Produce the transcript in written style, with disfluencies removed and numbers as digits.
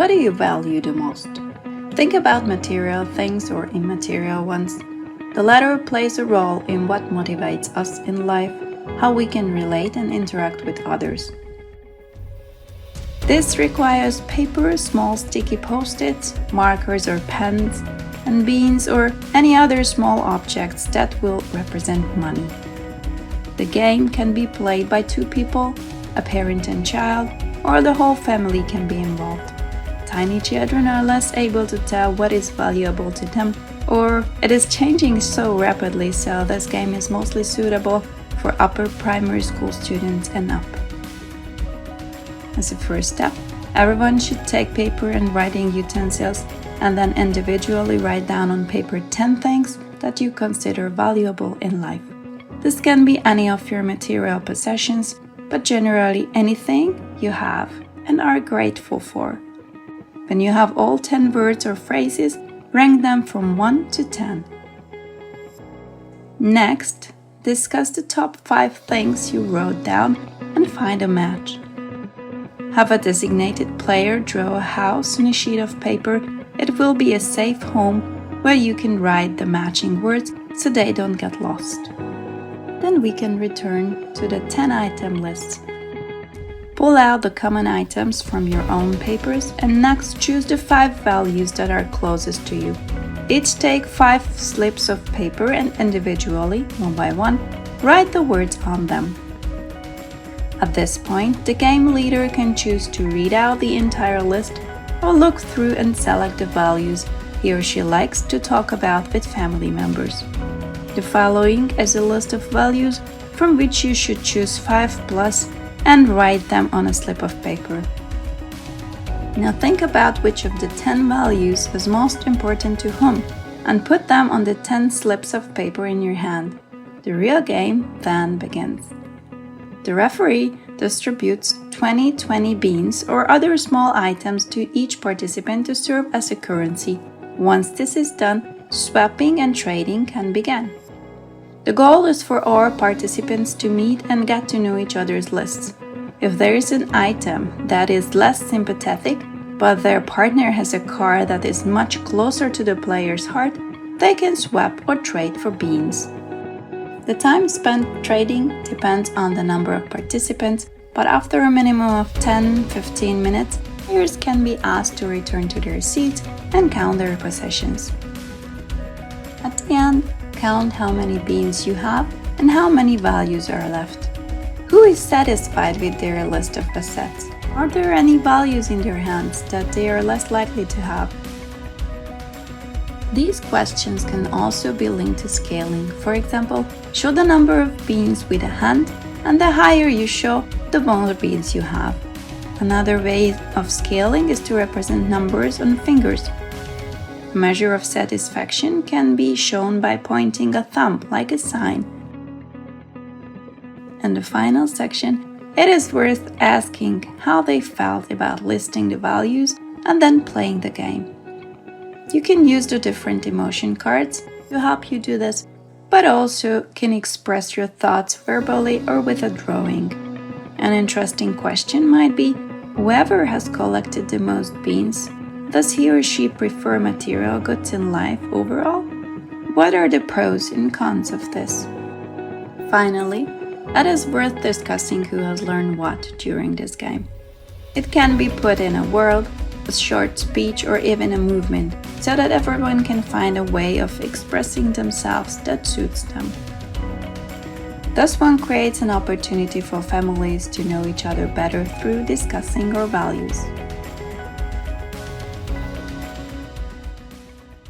What do you value the most? Think about material things or immaterial ones. The latter plays a role in what motivates us in life, how we can relate and interact with others. This requires paper, small sticky post-its, markers or pens, and beans or any other small objects that will represent money. The game can be played by two people, a parent and child, or the whole family can be involved. Tiny children are less able to tell what is valuable to them, or it is changing so rapidly, so this game is mostly suitable for upper primary school students and up. As a first step, everyone should take paper and writing utensils and then individually write down on paper 10 things that you consider valuable in life. This can be any of your material possessions, but generally anything you have and are grateful for. When you have all 10 words or phrases, rank them from 1 to 10. Next, discuss the top 5 things you wrote down and find a match. Have a designated player draw a house on a sheet of paper. It will be a safe home where you can write the matching words so they don't get lost. Then we can return to the 10-item list. Pull out the common items from your own papers and next choose the 5 values that are closest to you. Each take 5 slips of paper and individually, one by one, write the words on them. At this point, the game leader can choose to read out the entire list or look through and select the values he or she likes to talk about with family members. The following is a list of values from which you should choose 5 plus and write them on a slip of paper. Now think about which of the 10 values is most important to whom and put them on the 10 slips of paper in your hand. The real game then begins. The referee distributes 20 beans or other small items to each participant to serve as a currency. Once this is done, swapping and trading can begin. The goal is for all participants to meet and get to know each other's lists. If there is an item that is less sympathetic, but their partner has a car that is much closer to the player's heart, they can swap or trade for beans. The time spent trading depends on the number of participants, but after a minimum of 10-15 minutes, players can be asked to return to their seats and count their possessions. At the end, count how many beans you have and how many values are left. Who is satisfied with their list of assets? Are there any values in their hands that they are less likely to have? These questions can also be linked to scaling. For example, show the number of beans with a hand, and the higher you show, the more beans you have. Another way of scaling is to represent numbers on fingers. A measure of satisfaction can be shown by pointing a thumb like a sign. In the final section, it is worth asking how they felt about listing the values and then playing the game. You can use the different emotion cards to help you do this, but also can express your thoughts verbally or with a drawing. An interesting question might be, whoever has collected the most beans, does he or she prefer material goods in life overall? What are the pros and cons of this? Finally, it is worth discussing who has learned what during this game. It can be put in a word, a short speech, or even a movement, so that everyone can find a way of expressing themselves that suits them. This one creates an opportunity for families to know each other better through discussing our values.